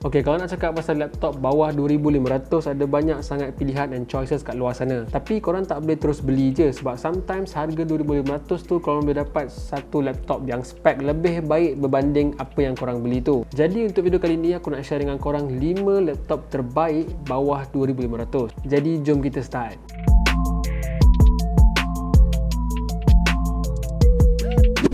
Okay, kalau nak cakap pasal laptop bawah 2500, ada banyak sangat pilihan and choices kat luar sana. Tapi korang tak boleh terus beli je, sebab sometimes harga 2500 tu korang boleh dapat satu laptop yang spek lebih baik berbanding apa yang korang beli tu. Jadi untuk video kali ni aku nak share dengan korang 5 laptop terbaik bawah 2500. Jadi jom kita start.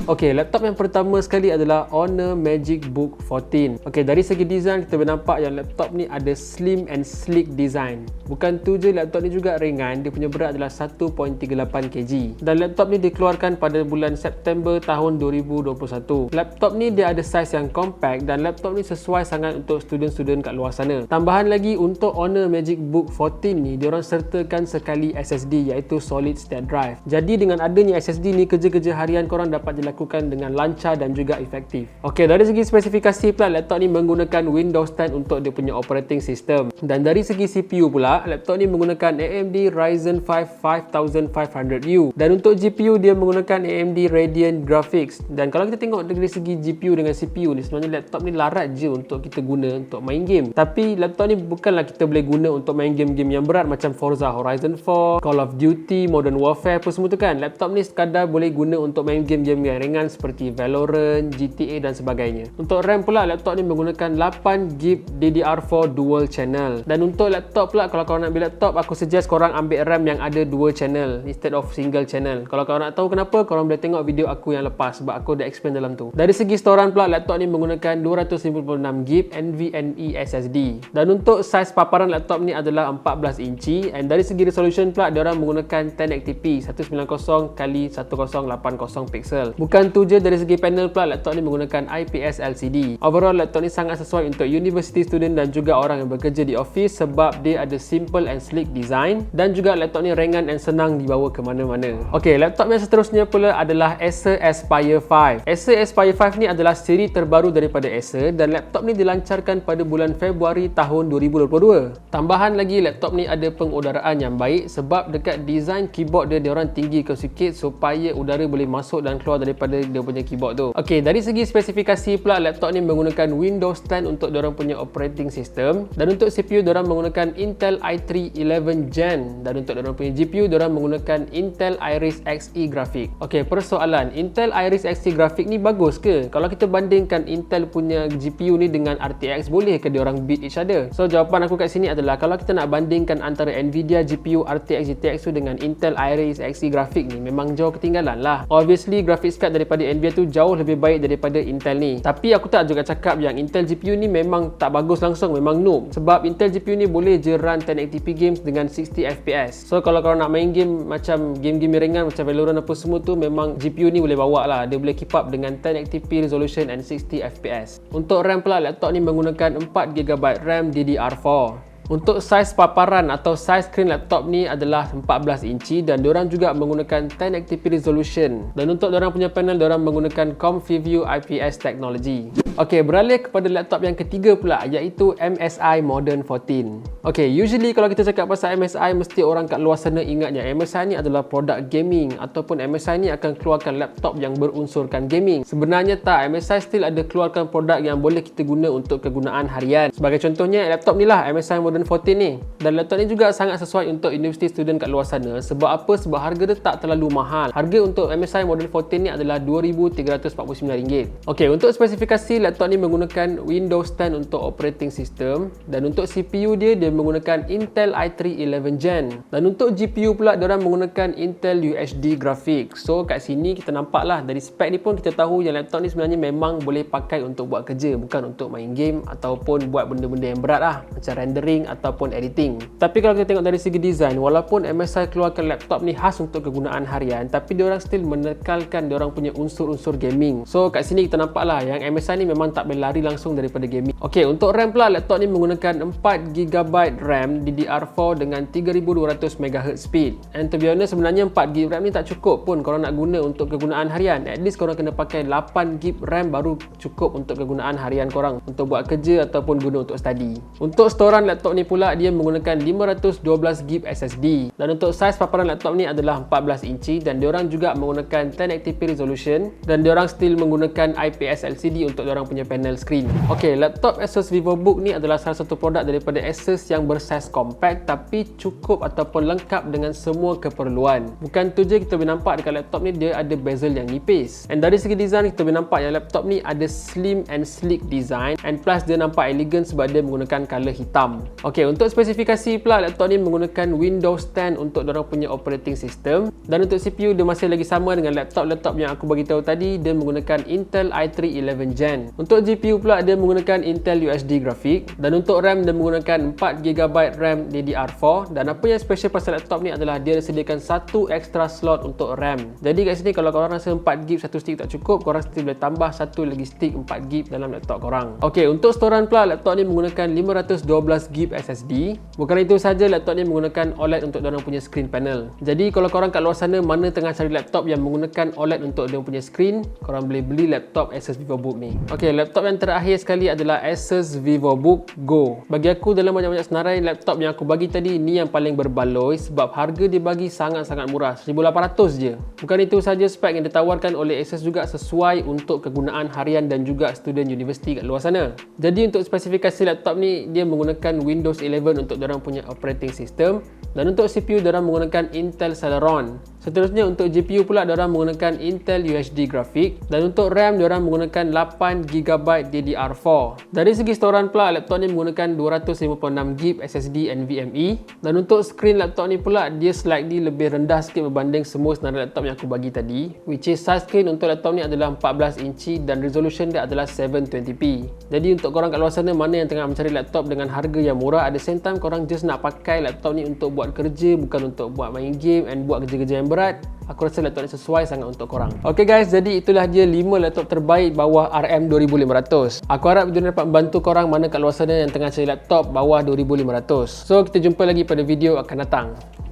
Okey, laptop yang pertama sekali adalah Honor Magic Book 14. Okey, dari segi design kita boleh nampak yang laptop ni ada slim and sleek design. Bukan tu je, laptop ni juga ringan. Dia punya berat adalah 1.38 kg. Dan laptop ni dikeluarkan pada bulan September tahun 2021. Laptop ni dia ada saiz yang compact dan laptop ni sesuai sangat untuk student-student kat luar sana. Tambahan lagi, untuk Honor Magic Book 14 ni, diorang sertakan sekali SSD iaitu Solid State Drive. Jadi dengan adanya SSD ni, kerja-kerja harian korang dapat dilakukan dengan lancar dan juga efektif. Okey, dari segi spesifikasi pula, laptop ni menggunakan Windows 10 untuk dia punya operating system. Dan dari segi CPU pula, laptop ni menggunakan AMD Ryzen 5 5500U. Dan untuk GPU dia menggunakan AMD Radeon Graphics. Dan kalau kita tengok dari segi GPU dengan CPU ni, sebenarnya laptop ni larat je untuk kita guna untuk main game. Tapi laptop ni bukanlah kita boleh guna untuk main game-game yang berat macam Forza Horizon 4, Call of Duty, Modern Warfare apa semua tu kan. Laptop ni sekadar boleh guna untuk main game-game yang ringan seperti Valorant, GTA dan sebagainya. Untuk RAM pula, laptop ni menggunakan 8GB DDR4 dual channel. Dan untuk laptop pula, kalau korang nak ambil laptop, aku suggest korang ambil RAM yang ada dual channel instead of single channel. Kalau korang nak tahu kenapa, korang boleh tengok video aku yang lepas sebab aku dah explain dalam tu. Dari segi storan pula, laptop ni menggunakan 256GB NVMe SSD. Dan untuk saiz paparan laptop ni adalah 14 inci. And dari segi resolution pula, diorang menggunakan 1080p 190x1080 pixel. Bukan tu je, dari segi panel pula, laptop ni menggunakan IPS LCD. Overall, laptop ni sangat sesuai untuk university student dan juga orang yang bekerja di office sebab dia ada simple and sleek design dan juga laptop ni ringan dan senang dibawa ke mana-mana. Okey, laptop yang seterusnya pula adalah Acer Aspire 5. Acer Aspire 5 ni adalah siri terbaru daripada Acer dan laptop ni dilancarkan pada bulan Februari tahun 2022. Tambahan lagi, laptop ni ada pengudaraan yang baik sebab dekat design keyboard dia, diorang tinggikan sikit supaya udara boleh masuk dan keluar daripada dia punya keyboard tu. Okey, dari segi spesifikasi pula, laptop ni menggunakan Windows 10 untuk diorang punya operating system. Dan untuk CPU, diorang menggunakan Intel i3 11 Gen. Dan untuk diorang punya GPU, diorang menggunakan Intel Iris Xe grafik. Okey, persoalan, Intel Iris Xe grafik ni bagus ke? Kalau kita bandingkan Intel punya GPU ni dengan RTX, boleh ke diorang beat each other? So jawapan aku kat sini adalah, kalau kita nak bandingkan antara Nvidia GPU RTX GTX tu dengan Intel Iris Xe grafik ni, memang jauh ketinggalan lah. Obviously, graphics card daripada Nvidia tu jauh lebih baik daripada Intel ni. Tapi aku tak juga cakap yang Intel GPU ni memang tak bagus langsung, memang noob. Sebab Intel GPU ni boleh je run 1080p games dengan 60fps. So kalau korang nak main game macam game-game ringan macam Valorant apa semua tu, memang GPU ni boleh bawa lah. Dia boleh keep up dengan 1080p resolution and 60fps. Untuk RAM pula, laptop ni menggunakan 4GB RAM DDR4. Untuk saiz paparan atau saiz skrin laptop ni adalah 14 inci dan diorang juga menggunakan 1080p resolution. Dan untuk diorang punya panel, diorang menggunakan ComfyView IPS technology. Okey, beralih kepada laptop yang ketiga pula, iaitu MSI Modern 14. Okey, usually kalau kita cakap pasal MSI, mesti orang kat luar sana ingatnya MSI ni adalah produk gaming ataupun MSI ni akan keluarkan laptop yang berunsurkan gaming. Sebenarnya tak, MSI still ada keluarkan produk yang boleh kita guna untuk kegunaan harian. Sebagai contohnya, laptop ni lah, MSI Modern 14 ni. Dan laptop ni juga sangat sesuai untuk university student kat luar sana. Sebab apa? Sebab harga dia tak terlalu mahal. Harga untuk MSI Model 14 ni adalah RM2,349. Okey, untuk spesifikasi, laptop ni menggunakan Windows 10 untuk operating system. Dan untuk CPU dia menggunakan Intel i3 11 Gen. Dan untuk GPU pula, diorang menggunakan Intel UHD Graphics. So kat sini kita nampak lah, dari spek ni pun kita tahu yang laptop ni sebenarnya memang boleh pakai untuk buat kerja, bukan untuk main game ataupun buat benda-benda yang berat lah, macam rendering ataupun editing. Tapi kalau kita tengok dari segi design, walaupun MSI keluarkan laptop ni khas untuk kegunaan harian, tapi diorang still menekalkan diorang punya unsur-unsur gaming. So kat sini kita nampak lah yang MSI ni memang tak boleh lari langsung daripada gaming. Okey, untuk RAM pula, laptop ni menggunakan 4GB RAM DDR4 dengan 3200MHz speed. And to be honest, sebenarnya 4GB RAM ni tak cukup pun korang nak guna untuk kegunaan harian. At least korang kena pakai 8GB RAM baru cukup untuk kegunaan harian korang, untuk buat kerja ataupun guna untuk study. Untuk storan laptop laptop ni pula dia menggunakan 512GB SSD. Dan untuk saiz paparan laptop ni adalah 14 inci dan diorang juga menggunakan 1080p resolution dan diorang still menggunakan IPS LCD untuk diorang punya panel screen. Okey, laptop Asus VivoBook ni adalah salah satu produk daripada Asus yang bersaiz compact tapi cukup ataupun lengkap dengan semua keperluan. Bukan tu je, kita boleh nampak dekat laptop ni dia ada bezel yang nipis. And dari segi design kita boleh nampak yang laptop ni ada slim and sleek design and plus dia nampak elegan sebab dia menggunakan color hitam. Okey, untuk spesifikasi pula laptop ni menggunakan Windows 10 untuk diorang punya operating system dan untuk CPU dia masih lagi sama dengan laptop yang aku bagi tahu tadi, dia menggunakan Intel i3 11 Gen. Untuk GPU pula dia menggunakan Intel UHD grafik dan untuk RAM dia menggunakan 4GB RAM DDR4 dan apa yang special pasal laptop ni adalah dia disediakan satu extra slot untuk RAM. Jadi kat sini kalau korang rasa 4GB satu stick tak cukup, korang still boleh tambah satu lagi stick 4GB dalam laptop korang. Okey, untuk storan pula laptop ni menggunakan 512GB SSD. Bukan itu saja, laptop ni menggunakan OLED untuk diorang punya screen panel. Jadi kalau korang kat luar sana mana tengah cari laptop yang menggunakan OLED untuk dia punya screen, korang boleh beli laptop Asus VivoBook ni. Okey, laptop yang terakhir sekali adalah Asus VivoBook Go. Bagi aku dalam banyak-banyak senarai, laptop yang aku bagi tadi ni yang paling berbaloi sebab harga dia bagi sangat-sangat murah, 1800 je. Bukan itu saja, spek yang ditawarkan oleh Asus juga sesuai untuk kegunaan harian dan juga student universiti kat luar sana. Jadi untuk spesifikasi laptop ni, dia menggunakan Windows 11 untuk diorang punya operating system dan untuk CPU diorang menggunakan Intel Celeron. Seterusnya untuk GPU pula diorang menggunakan Intel UHD grafik dan untuk RAM diorang menggunakan 8GB DDR4. Dari segi storan pula laptop ni menggunakan 256GB SSD NVMe dan untuk screen laptop ni pula dia slightly lebih rendah sikit berbanding semua senarai laptop yang aku bagi tadi, which is size screen untuk laptop ni adalah 14 inci dan resolution dia adalah 720p. Jadi untuk korang kat luar sana mana yang tengah mencari laptop dengan harga yang murah, at the same time korang just nak pakai laptop ni untuk buat kerja, bukan untuk buat main game and buat kerja-kerja yang berat, aku rasa laptop ni sesuai sangat untuk korang. Ok guys, jadi itulah dia 5 laptop terbaik bawah RM2500. Aku harap video ni dapat membantu korang mana kat luar sana yang tengah cari laptop bawah 2500. So kita jumpa lagi pada video akan datang.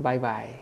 Bye bye.